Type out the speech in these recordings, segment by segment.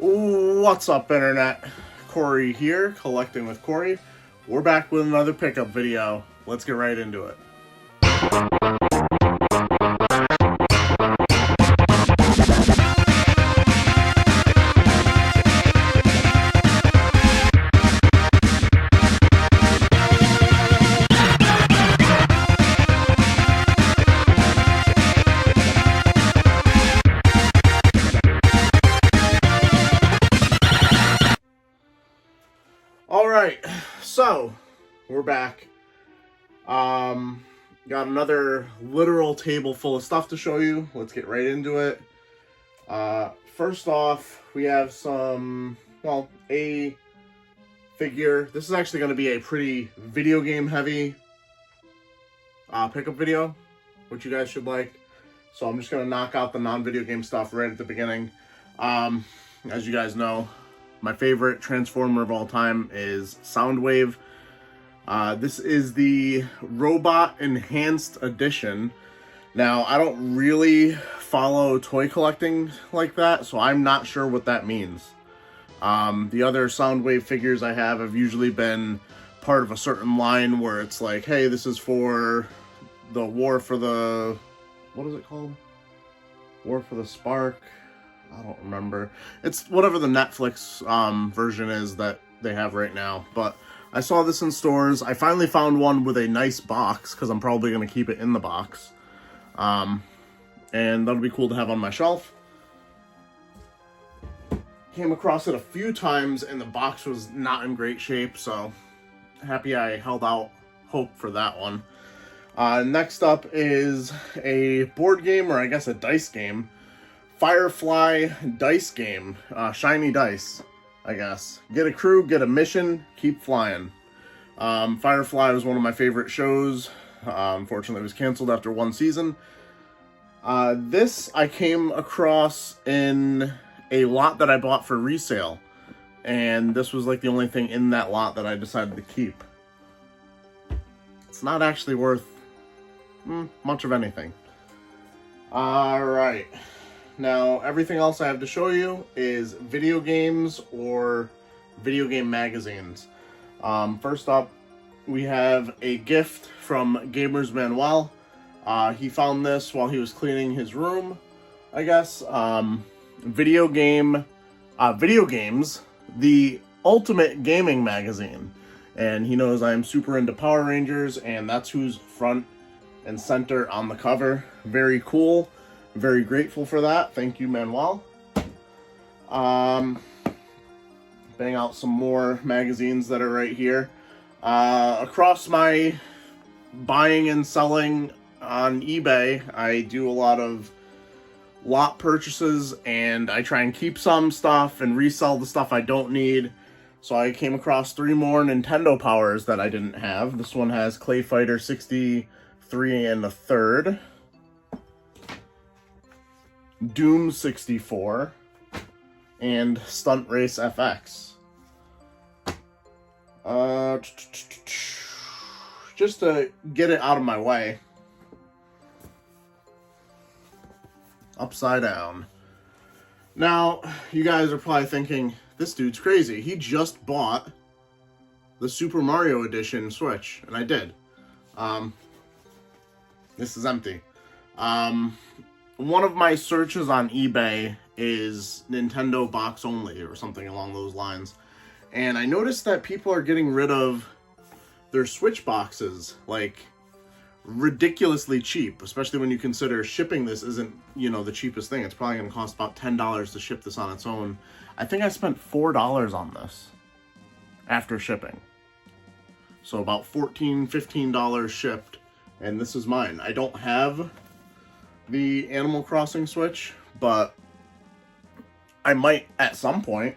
What's up, Internet? Cory here, collecting with Cory. We're back with another pickup video. Let's get right into it. Alright, so we're back. Got another literal table full of stuff to show you. Let's get right into it. First off, we have a figure. This is actually going to be a pretty video game heavy pickup video, which you guys should like. So I'm just going to knock out the non-video game stuff right at the beginning. As you guys know, my favorite Transformer of all time is Soundwave. This is the Robot Enhanced Edition. Now, I don't really follow toy collecting like that, so I'm not sure what that means. The other Soundwave figures I have usually been part of a certain line where it's like, hey, this is for the War for the... what is it called? War for the Spark? I don't remember. It's whatever the Netflix version is that they have right now. But I saw this in stores. I finally found one with a nice box, because I'm probably going to keep it in the box. And that'll be cool to have on my shelf. Came across it a few times, and the box was not in great shape, so happy I held out hope for that one. Next up is a board game, or I guess a dice game. Firefly dice game, shiny dice, I guess. Get a crew, get a mission, keep flying. Firefly was one of my favorite shows. Unfortunately, it was canceled after one season. This I came across in a lot that I bought for resale, and this was like the only thing in that lot that I decided to keep. It's not actually worth much of anything. Alright. Now, everything else I have to show you is video games or video game magazines. First up, we have a gift from Gamers Manuel. He found this while he was cleaning his room, I guess. Video Games, the ultimate gaming magazine. And he knows I am super into Power Rangers, and that's who's front and center on the cover. Very cool. Very grateful for that. Thank you, Manuel. Bang out some more magazines that are right here. Across my buying and selling on eBay, I do a lot of lot purchases, and I try and keep some stuff and resell the stuff I don't need. So I came across 3 more Nintendo Powers that I didn't have. This one has Clay Fighter 63 and a third. Doom 64, and Stunt Race FX. Just to get it out of my way. Upside down. Now, you guys are probably thinking, this dude's crazy. He just bought the Super Mario Edition Switch, and I did. This is empty. One of my searches on eBay is Nintendo box only or something along those lines. And I noticed that people are getting rid of their Switch boxes, like, ridiculously cheap, especially when you consider shipping this isn't, the cheapest thing. It's probably going to cost about $10 to ship this on its own. I think I spent $4 on this after shipping. So about $14, $15 shipped, and this is mine. I don't have the Animal Crossing Switch, but I might at some point,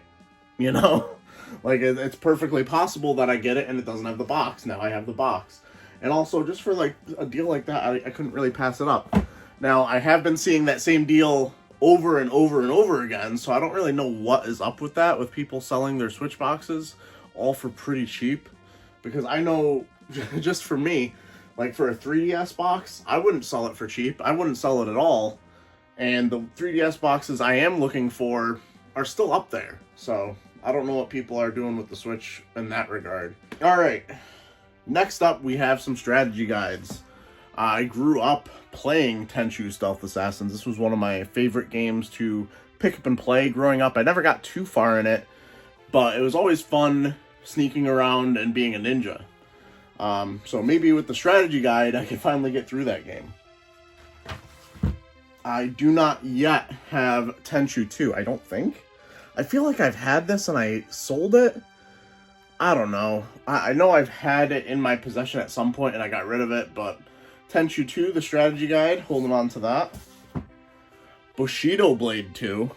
like it's perfectly possible that I get it and it doesn't have the box. Now I have the box. And also, just for like a deal like that, I couldn't really pass it up. Now, I have been seeing that same deal over and over and over again, so I don't really know what is up with that, with people selling their Switch boxes all for pretty cheap. Because I know, just for me, like for a 3DS box, I wouldn't sell it for cheap. I wouldn't sell it at all. And the 3DS boxes I am looking for, are still up there. So I don't know what people are doing with the Switch in that regard. All right, next up we have some strategy guides. I grew up playing Tenchu Stealth Assassins. This was one of my favorite games to pick up and play growing up. I never got too far in it, but it was always fun sneaking around and being a ninja. So maybe with the strategy guide, I can finally get through that game. I do not yet have Tenchu 2, I don't think. I feel like I've had this and I sold it. I don't know. I know I've had it in my possession at some point and I got rid of it, but Tenchu 2, the strategy guide, holding on to that. Bushido Blade 2,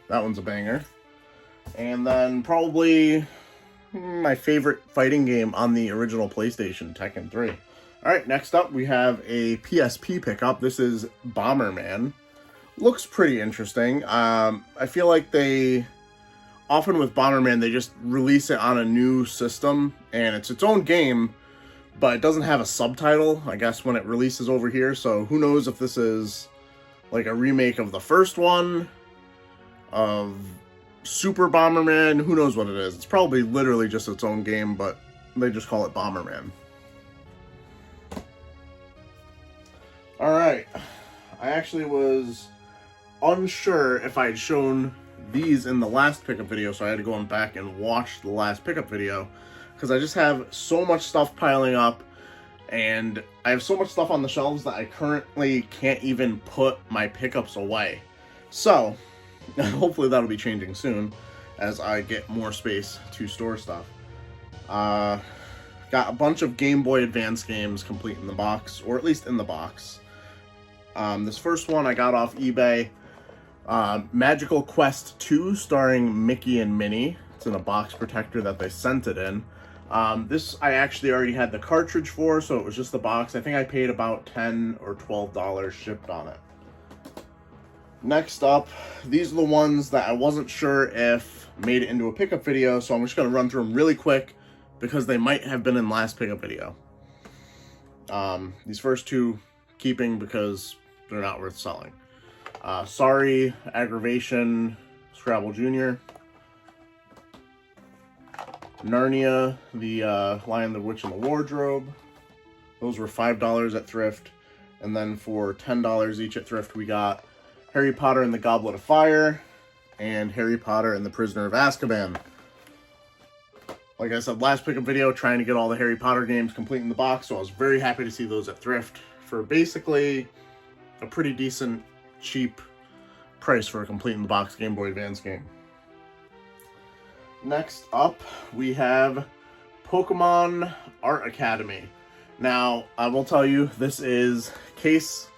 that one's a banger. And then probably my favorite fighting game on the original PlayStation, Tekken 3. Alright, next up we have a PSP pickup. This is Bomberman. Looks pretty interesting. I feel like often with Bomberman, they just release it on a new system, and it's its own game, but it doesn't have a subtitle, I guess, when it releases over here, so who knows if this is like a remake of the first one, of Super Bomberman, who knows what it is. It's probably literally just its own game, but they just call it Bomberman. Alright, I actually was unsure if I had shown these in the last pickup video, so I had to go back and watch the last pickup video, because I just have so much stuff piling up, and I have so much stuff on the shelves that I currently can't even put my pickups away. So, hopefully that'll be changing soon, as I get more space to store stuff. Got a bunch of Game Boy Advance games complete in the box, or at least in the box. This first one I got off eBay. Magical Quest 2 starring Mickey and Minnie. It's in a box protector that they sent it in. This I actually already had the cartridge for, so it was just the box. I think I paid about $10 or $12 shipped on it. Next up, these are the ones that I wasn't sure if made it into a pickup video, so I'm just going to run through them really quick because they might have been in last pickup video. These first two keeping because they're not worth selling. Sorry, Aggravation, Scrabble Jr. Narnia, the Lion, the Witch, and the Wardrobe. Those were $5 at Thrift. And then for $10 each at Thrift, we got Harry Potter and the Goblet of Fire and Harry Potter and the Prisoner of Azkaban. Like I said, last pickup video, trying to get all the Harry Potter games complete in the box, so I was very happy to see those at Thrift for basically a pretty decent, cheap price for a complete in the box Game Boy Advance game. Next up, we have Pokemon Art Academy. Now, I will tell you, this is case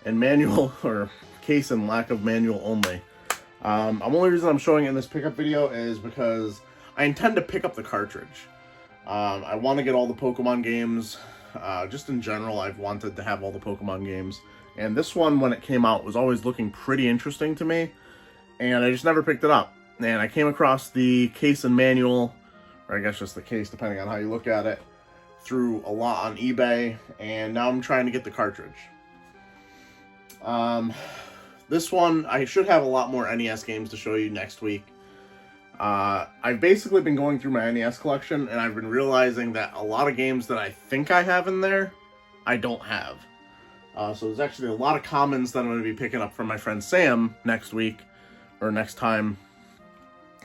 and manual, or case and lack of manual only. The only reason I'm showing it in this pickup video is because I intend to pick up the cartridge. I want to get all the Pokemon games. Just in general, I've wanted to have all the Pokemon games. And this one, when it came out, was always looking pretty interesting to me. And I just never picked it up. And I came across the case and manual, or I guess just the case, depending on how you look at it, through a lot on eBay. And now I'm trying to get the cartridge. This one, I should have a lot more NES games to show you next week. I've basically been going through my NES collection, and I've been realizing that a lot of games that I think I have in there, I don't have. So there's actually a lot of commons that I'm going to be picking up from my friend Sam next week, or next time.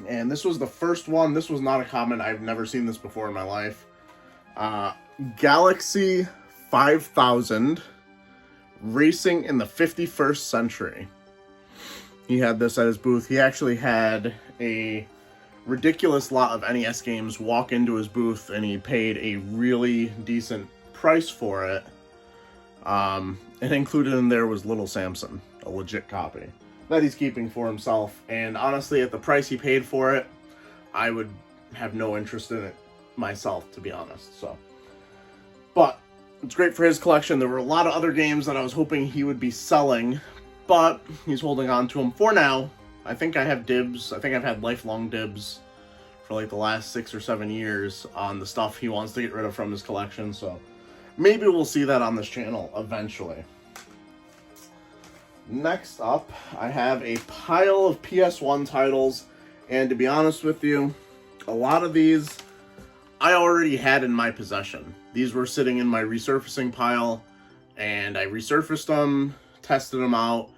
And this was the first one. This was not a common. I've never seen this before in my life. Galaxy 5000, Racing in the 51st Century. He had this at his booth. He actually had a ridiculous lot of NES games walk into his booth, and he paid a really decent price for it. And included in there was Little Samson, a legit copy that he's keeping for himself. And honestly, at the price he paid for it, I would have no interest in it myself, to be honest. So, but it's great for his collection. There were a lot of other games that I was hoping he would be selling, but he's holding on to them for now. I think I have dibs. I think I've had lifelong dibs for like the last 6 or 7 years on the stuff he wants to get rid of from his collection. So maybe we'll see that on this channel eventually. Next up, I have a pile of PS1 titles, and to be honest with you, a lot of these I already had in my possession. These were sitting in my resurfacing pile, and I resurfaced them, tested them out,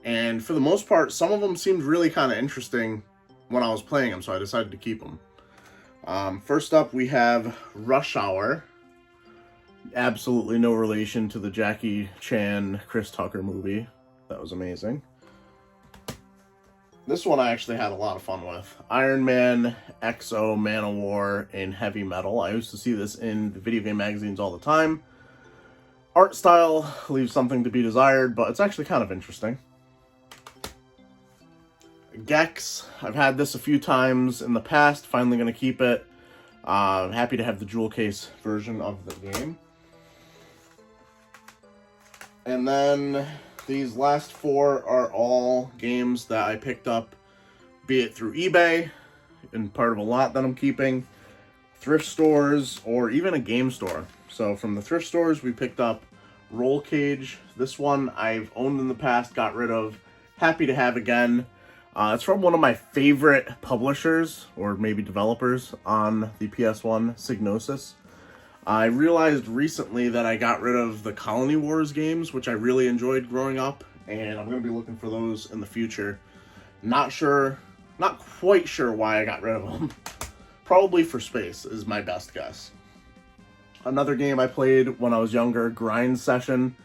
and for the most part, some of them seemed really kind of interesting when I was playing them, so I decided to keep them. First up, we have Rush Hour. Absolutely no relation to the Jackie Chan, Chris Tucker movie. That was amazing. This one I actually had a lot of fun with. Iron Man, XO, Man-O-War, and Heavy Metal. I used to see this in the video game magazines all the time. Art style leaves something to be desired, but it's actually kind of interesting. Gex, I've had this a few times in the past, finally going to keep it. Happy to have the jewel case version of the game. And then these last four are all games that I picked up, be it through eBay, and part of a lot that I'm keeping, thrift stores, or even a game store. So from the thrift stores, we picked up Roll Cage. This one I've owned in the past, got rid of, happy to have again. It's from one of my favorite publishers, or maybe developers, on the PS1, Psygnosis. I realized recently that I got rid of the Colony Wars games, which I really enjoyed growing up, and I'm going to be looking for those in the future. Not quite sure why I got rid of them. Probably for space is my best guess. Another game I played when I was younger, Grind Session.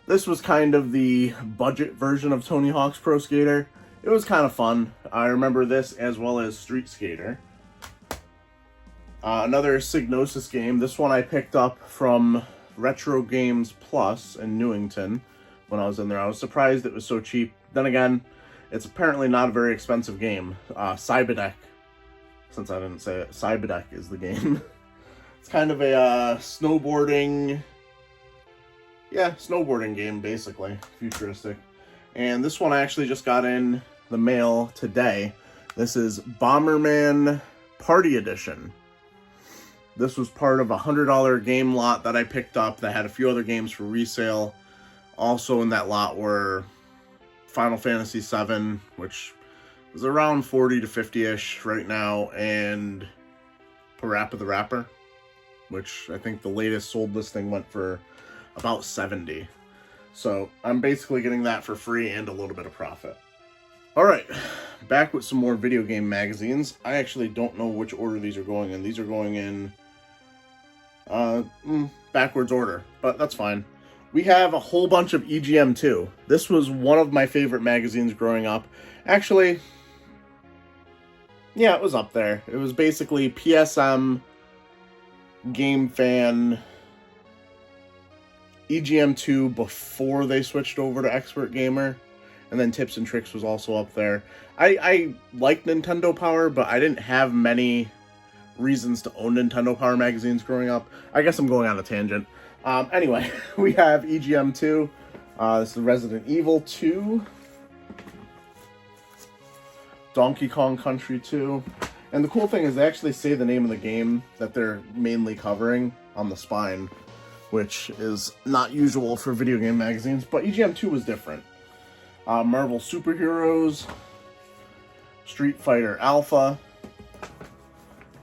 This was kind of the budget version of Tony Hawk's Pro Skater. It was kind of fun. I remember this as well as Street Skater. Another Psygnosis game. This one I picked up from Retro Games Plus in Newington when I was in there. I was surprised it was so cheap. Then again, it's apparently not a very expensive game. Cyberdeck. Since I didn't say it, Cyberdeck is the game. It's kind of a snowboarding game, basically. Futuristic. And this one I actually just got in the mail today. This is Bomberman Party Edition. This was part of a $100 game lot that I picked up that had a few other games for resale. Also in that lot were Final Fantasy VII, which is around 40 to 50-ish right now, and Parappa the Rapper, which I think the latest sold listing went for about 70. So I'm basically getting that for free and a little bit of profit. Alright, back with some more video game magazines. I actually don't know which order these are going in. These are going in backwards order, but that's fine. We have a whole bunch of EGM2. This was one of my favorite magazines growing up. Actually, yeah, it was up there. It was basically PSM, Game Fan, EGM2 before they switched over to Expert Gamer, and then Tips and Tricks was also up there. I liked Nintendo Power, but I didn't have many reasons to own Nintendo Power magazines growing up. I guess I'm going on a tangent. Anyway, we have EGM2. This is Resident Evil 2. Donkey Kong Country 2. And the cool thing is they actually say the name of the game that they're mainly covering on the spine, which is not usual for video game magazines, but EGM2 was different. Marvel Superheroes, Street Fighter Alpha,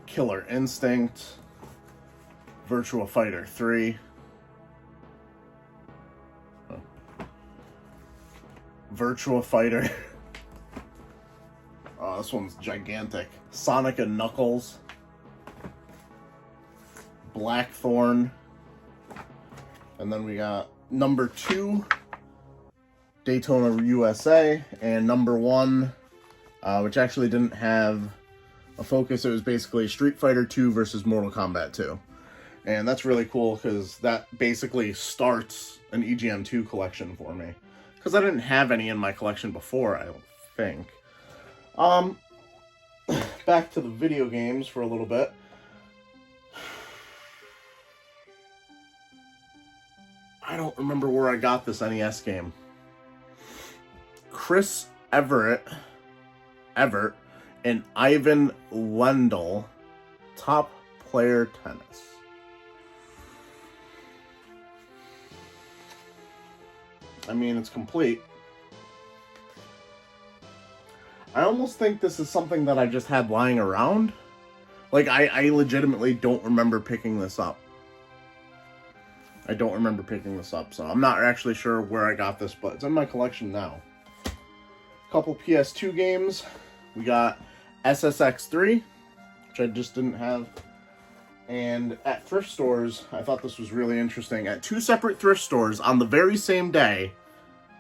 Killer Instinct, Virtua Fighter 3, Virtua Fighter, oh, this one's gigantic, Sonic and Knuckles, Blackthorn, and then we got number 2, Daytona USA, and number 1, which actually didn't have a focus. It was basically Street Fighter 2 versus Mortal Kombat 2. And that's really cool because that basically starts an EGM2 collection for me. Because I didn't have any in my collection before, I don't think. Back to the video games for a little bit. I don't remember where I got this NES game. Chris Evert, and Ivan Lendl, Top Player Tennis. I mean, it's complete. I almost think this is something that I just had lying around. Like, I legitimately don't remember picking this up. I don't remember picking this up, so I'm not actually sure where I got this, but it's in my collection now. A couple PS2 games. We got SSX3, which I just didn't have. And at thrift stores, I thought this was really interesting. At 2 separate thrift stores on the very same day,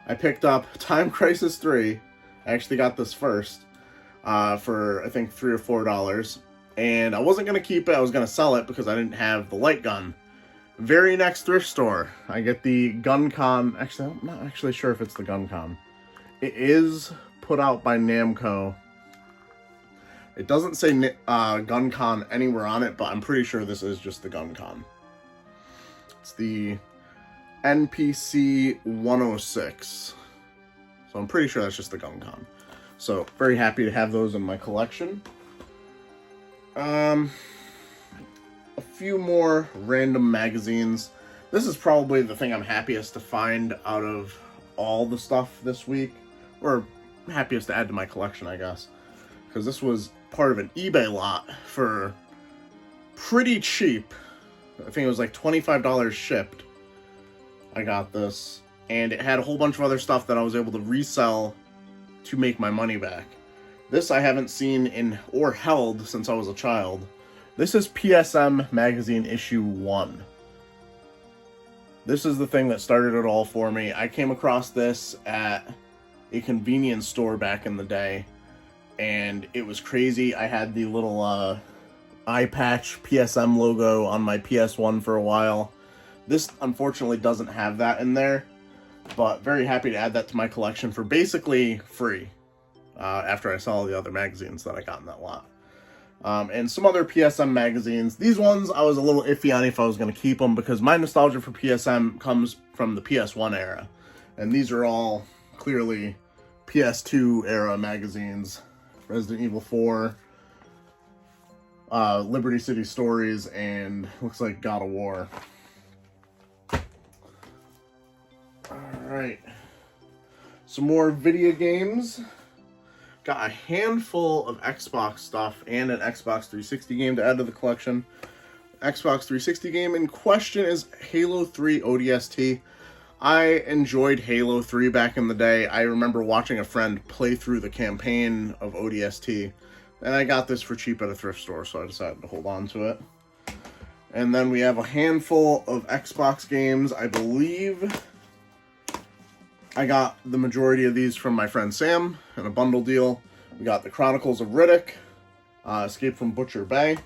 I picked up Time Crisis 3. I actually got this first for, I think, $3 or $4. And I wasn't going to keep it. I was going to sell it because I didn't have the light gun. Very next thrift store, I get the GunCon. Actually, I'm not actually sure if it's the GunCon. It is put out by Namco. It doesn't say GunCon anywhere on it, but I'm pretty sure this is just the GunCon. It's the NPC 106. So I'm pretty sure that's just the GunCon. So, very happy to have those in my collection. A few more random magazines. This is probably the thing I'm happiest to find out of all the stuff this week. Or happiest to add to my collection, I guess. Because this was part of an eBay lot for pretty cheap. I think it was like $25 shipped. I got this. And it had a whole bunch of other stuff that I was able to resell to make my money back. This I haven't seen in or held since I was a child. This is Psm Magazine Issue One. This is the thing that started it all for me. I came across this at a convenience store back in the day, and it was crazy. I had the little eye patch PSM logo on my PS1 for a while. This unfortunately doesn't have that in there, but very happy to add that to my collection for basically free after I saw the other magazines that I got in that lot. And some other PSM magazines. These ones I was a little iffy on if I was going to keep them because my nostalgia for PSM comes from the PS1 era. And these are all clearly PS2 era magazines. Resident Evil 4, Liberty City Stories, and looks like God of War. Alright. Some more video games. Got a handful of Xbox stuff and an Xbox 360 game to add to the collection. Xbox 360 game in question is Halo 3 ODST. I enjoyed Halo 3 back in the day. I remember watching a friend play through the campaign of ODST, and I got this for cheap at a thrift store, so I decided to hold on to it. And then we have a handful of Xbox games. I believe I got the majority of these from my friend Sam in a bundle deal. We got the Chronicles of Riddick, Escape from Butcher Bay.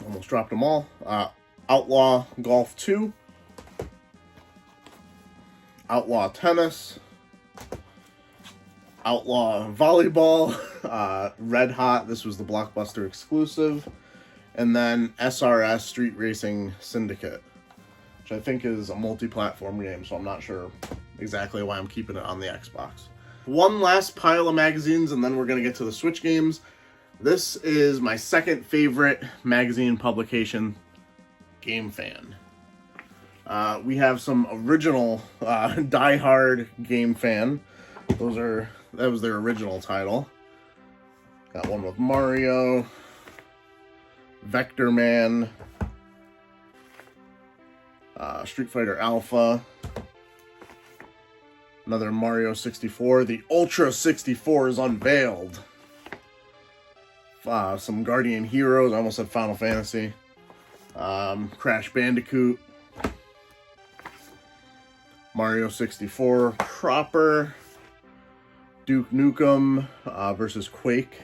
Almost dropped them all. Outlaw Golf 2. Outlaw Tennis. Outlaw Volleyball. Red Hot, this was the Blockbuster exclusive. And then SRS Street Racing Syndicate, which I think is a multi-platform game, so I'm not sure exactly why I'm keeping it on the Xbox. One last pile of magazines, and then we're going to get to the Switch games. This is my second favorite magazine publication, Game Fan. We have some original Die Hard Game Fan. That was their original title. Got one with Mario, Vector Man, Street Fighter Alpha, another Mario 64. The Ultra 64 is unveiled. Some Guardian Heroes. I almost said Final Fantasy. Crash Bandicoot. Mario 64 proper. Duke Nukem versus Quake.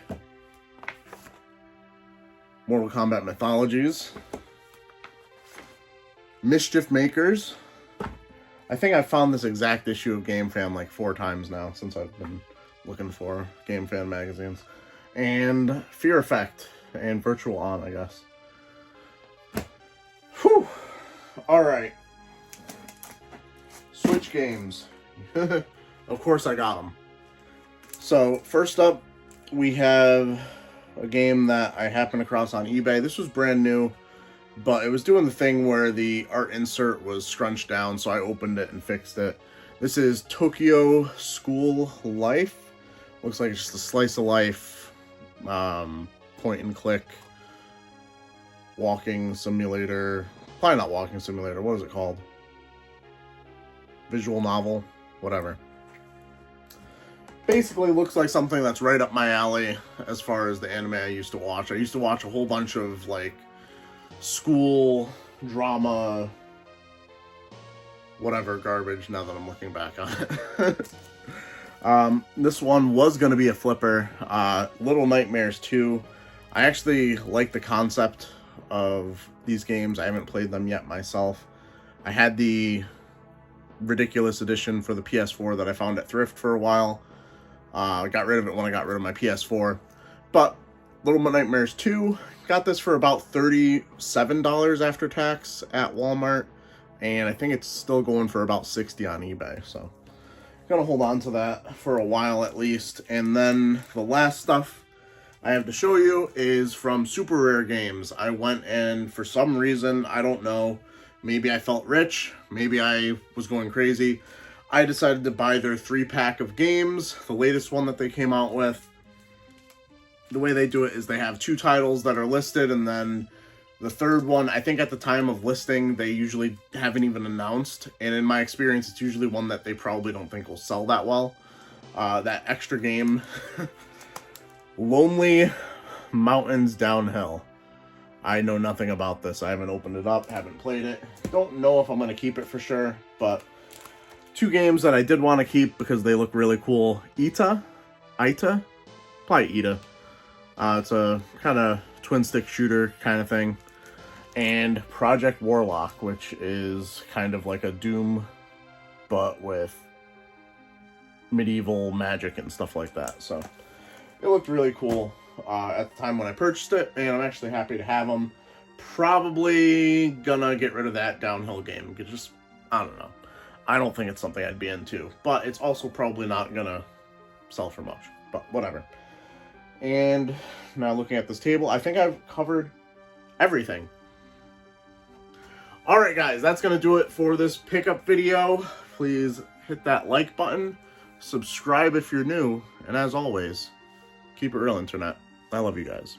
Mortal Kombat Mythologies. Mischief Makers. I think I've found this exact issue of Game Fan like 4 times now since I've been looking for Game Fan magazines. And Fear Effect and Virtual On, I guess. Whew. Alright. Switch games. Of course I got them. So, first up, we have a game that I happened across on eBay. This was brand new, but it was doing the thing where the art insert was scrunched down, so I opened it and fixed it. This is Tokyo School Life. Looks like it's just a slice of life, point and click, walking simulator. Probably not walking simulator. What is it called? Visual novel, whatever. Basically looks like something that's right up my alley as far as the anime I used to watch. I used to watch a whole bunch of like school drama, whatever garbage, now that I'm looking back on it. This one was going to be a flipper. Little Nightmares 2. I actually like the concept of these games. I haven't played them yet myself. I had the ridiculous edition for the PS4 that I found at thrift for a while. I got rid of it when I got rid of my PS4. But Little Nightmares 2, got this for about $37 after tax at Walmart. And I think it's still going for about $60 on eBay. So, gonna hold on to that for a while at least. And then the last stuff I have to show you is from Super Rare Games. I went and for some reason, I don't know, maybe I felt rich, maybe I was going crazy, I decided to buy their 3-pack of games, the latest one that they came out with. The way they do it is they have 2 titles that are listed, and then the third one, I think at the time of listing, they usually haven't even announced. And in my experience, it's usually one that they probably don't think will sell that well. That extra game, Lonely Mountains Downhill. I know nothing about this. I haven't opened it up, haven't played it. Don't know if I'm going to keep it for sure, but 2 games that I did want to keep because they look really cool. Ita? Probably Ita. It's a kind of twin stick shooter kind of thing. And Project Warlock, which is kind of like a Doom, but with medieval magic and stuff like that. So it looked really cool at the time when I purchased it, and I'm actually happy to have them. Probably gonna get rid of that downhill game. Just, I don't know. I don't think it's something I'd be into, but it's also probably not gonna sell for much, but whatever. And now looking at this table, I think I've covered everything. Alright guys, that's gonna do it for this pickup video. Please hit that like button, subscribe if you're new, and as always, keep it real, internet. I love you guys.